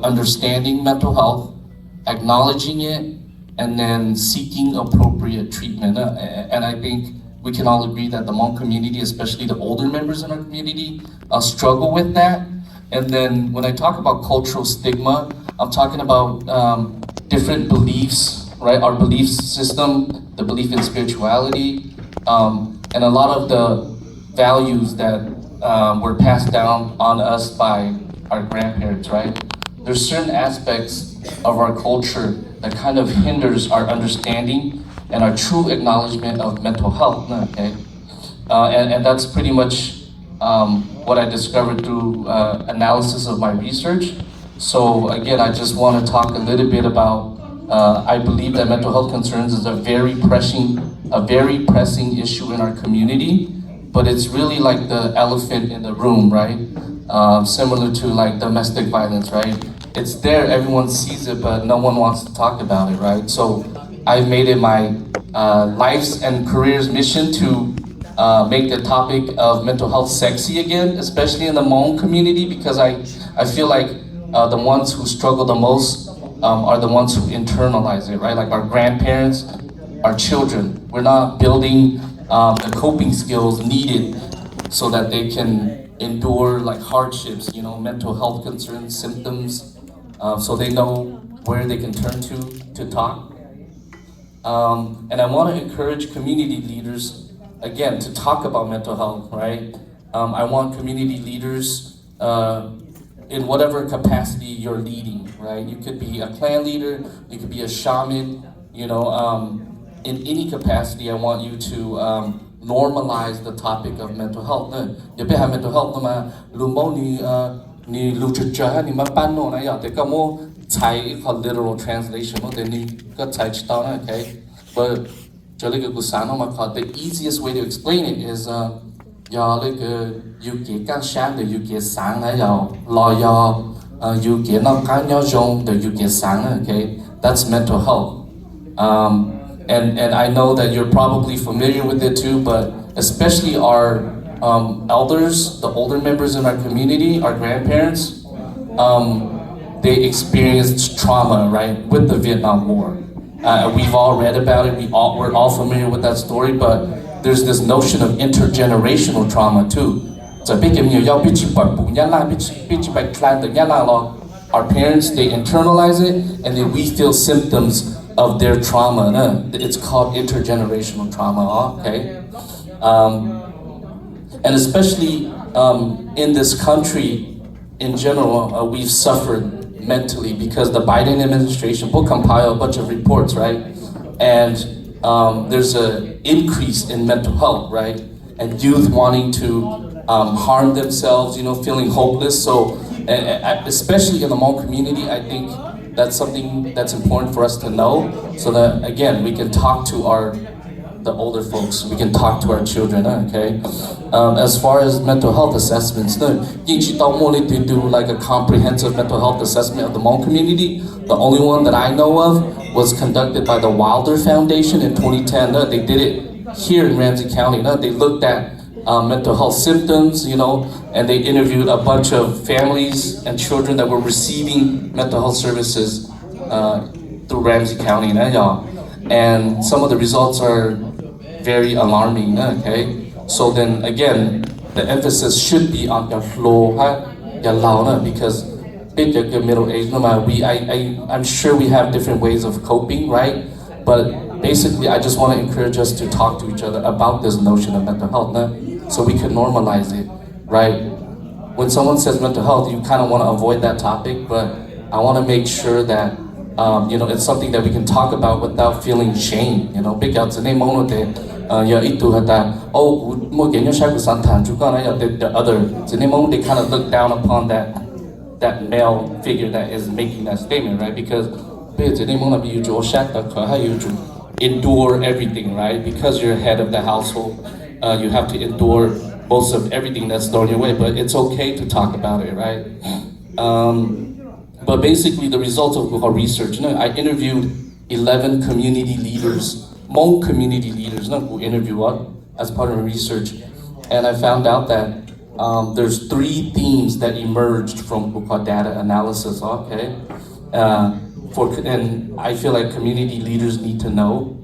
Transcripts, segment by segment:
understanding mental health, acknowledging it, and then seeking appropriate treatment. And I think we can all agree that the Hmong community, especially the older members in our community, struggle with that. And then when I talk about cultural stigma, I'm talking about different beliefs, right? Our belief system, the belief in spirituality, and a lot of the values that were passed down on us by our grandparents, right? There's certain aspects of our culture that kind of hinders our understanding and our true acknowledgement of mental health, okay? And that's pretty much what I discovered through analysis of my research. So again, I just want to talk a little bit about, I believe that mental health concerns is a very pressing issue in our community, but it's really like the elephant in the room, right? Similar to like domestic violence, right? It's there, everyone sees it, but no one wants to talk about it, right? So I've made it my life's and career's mission to make the topic of mental health sexy again, especially in the Hmong community, because I feel like the ones who struggle the most are the ones who internalize it, right? Like our grandparents, our children. We're not building the coping skills needed so that they can endure like hardships, you know, mental health concerns, symptoms, so they know where they can turn to talk. And I want to encourage community leaders, again, to talk about mental health, right? I want community leaders in whatever capacity you're leading, right? You could be a clan leader, you could be a shaman, you know, in any capacity, I want you to normalize the topic of mental health. You have mental health, ni literature ni mapano na ya te kamo chai literal translation no then ni ka chai chita na, okay, but jolly kusano ma the easiest way to explain it is ya like you get kan shan the you get sang na ya la ya you get na kan ya jong the you get sang, okay, that's mental health. And I know that you're probably familiar with it too, but especially our elders, the older members in our community, our grandparents, they experienced trauma, right, with the Vietnam War. We've all read about it, we're all familiar with that story, but there's this notion of intergenerational trauma too. Our parents, they internalize it, and then we feel symptoms of their trauma. It's called intergenerational trauma, okay? And especially in this country in general, we've suffered mentally because the Biden administration will compile a bunch of reports, right? And there's an increase in mental health, right? And youth wanting to harm themselves, you know, feeling hopeless. So, especially in the Hmong community, I think that's something that's important for us to know, so that again we can talk to the older folks, we can talk to our children, okay? As far as mental health assessments, to do like a comprehensive mental health assessment of the Hmong community. The only one that I know of was conducted by the Wilder Foundation in 2010. They did it here in Ramsey County. They looked at mental health symptoms, you know, and they interviewed a bunch of families and children that were receiving mental health services through Ramsey County, and some of the results are very alarming, okay? So then again, the emphasis should be on the flow, because middle age, I'm sure we have different ways of coping, right? But basically, I just want to encourage us to talk to each other about this notion of mental health, so we can normalize it, right? When someone says mental health, you kind of want to avoid that topic, but I want to make sure that you know, it's something that we can talk about without feeling shame. You know, big out today mono de itu hata mo genyo shaku santan jukana ya the other today mono they kind of look down upon that male figure that is making that statement, right? Because today mono be you shak how you endure everything, right? Because you're head of the household, you have to endure most of everything that's thrown your way, but it's okay to talk about it, right? But basically, the results of our research, I interviewed 11 community leaders, Hmong community leaders, who interviewed us as part of our research, and I found out that there's 3 themes that emerged from data analysis, okay? And I feel like community leaders need to know.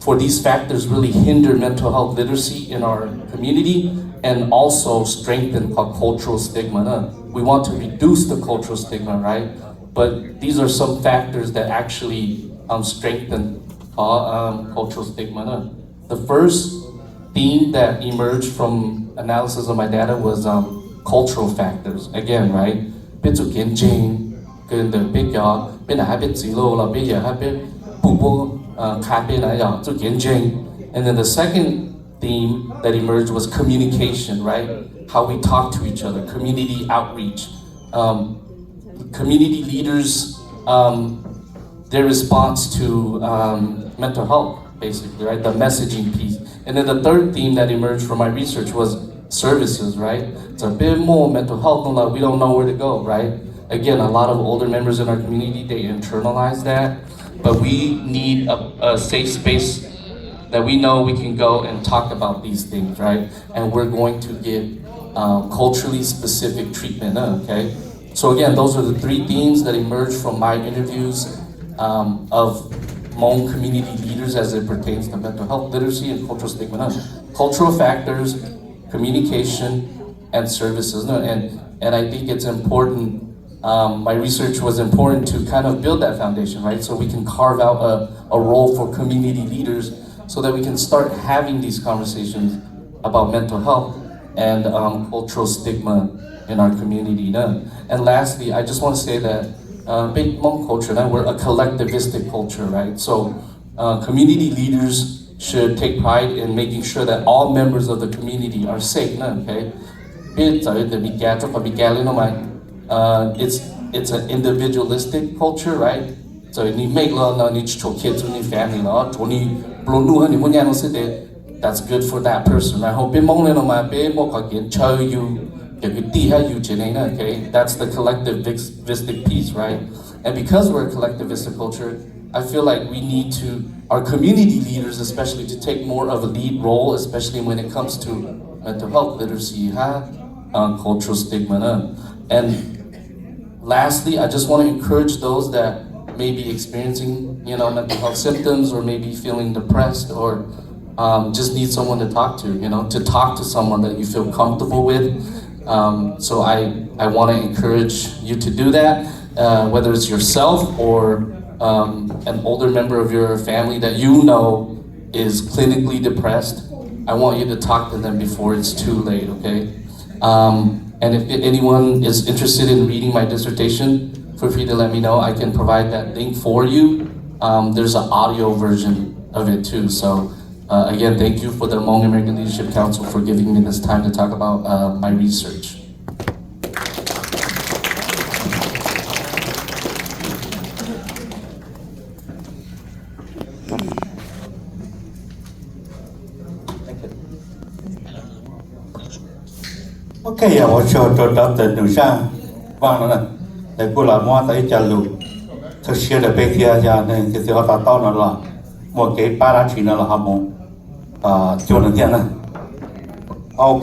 For these factors really hinder mental health literacy in our community and also strengthen cultural stigma. We want to reduce the cultural stigma, right? But these are some factors that actually strengthen cultural stigma. The first theme that emerged from analysis of my data was cultural factors. Again, right? And then the second theme that emerged was communication, right? How we talk to each other, community outreach. Community leaders, their response to mental health, basically, right? The messaging piece. And then the third theme that emerged from my research was services, right? It's a bit more mental health, we don't know where to go, right? Again, a lot of older members in our community, they internalize that, but we need a safe space that we know we can go and talk about these things, right? And we're going to get culturally specific treatment, okay? So again, those are the 3 themes that emerged from my interviews of Hmong community leaders as it pertains to mental health literacy and cultural stigma. Cultural factors, communication, and services. And I think it's important, my research was important to kind of build that foundation, right? So we can carve out a role for community leaders so that we can start having these conversations about mental health and cultural stigma in our community. And lastly, I just want to say that big Hmong culture, we're a collectivistic culture, right? So community leaders should take pride in making sure that all members of the community are safe, okay? It's an individualistic culture, right? So you make kids, you family, that's good for that person. I hope okay? That's the collectivistic piece, right? And because we're a collectivistic culture, I feel like we need to, our community leaders especially, to take more of a lead role, especially when it comes to mental health literacy, cultural stigma. And lastly, I just want to encourage those that may be experiencing, mental health symptoms or maybe feeling depressed or just need someone to talk to, to talk to someone that you feel comfortable with. So I want to encourage you to do that, whether it's yourself or an older member of your family that you know is clinically depressed. I want you to talk to them before it's too late, okay? And if anyone is interested in reading my dissertation, feel free to let me know. I can provide that link for you. There's an audio version of it too. So again, thank you for the Hmong American Leadership Council for giving me this time to talk about my research. Okay, I will show Dr. NumZaj Vang để cô làm hoa tới trả lụ thực sự là bây giờ nên thì họ ta tao nó là một cái ba đã chỉ nó là họ muốn cho nó tiền này. Okay.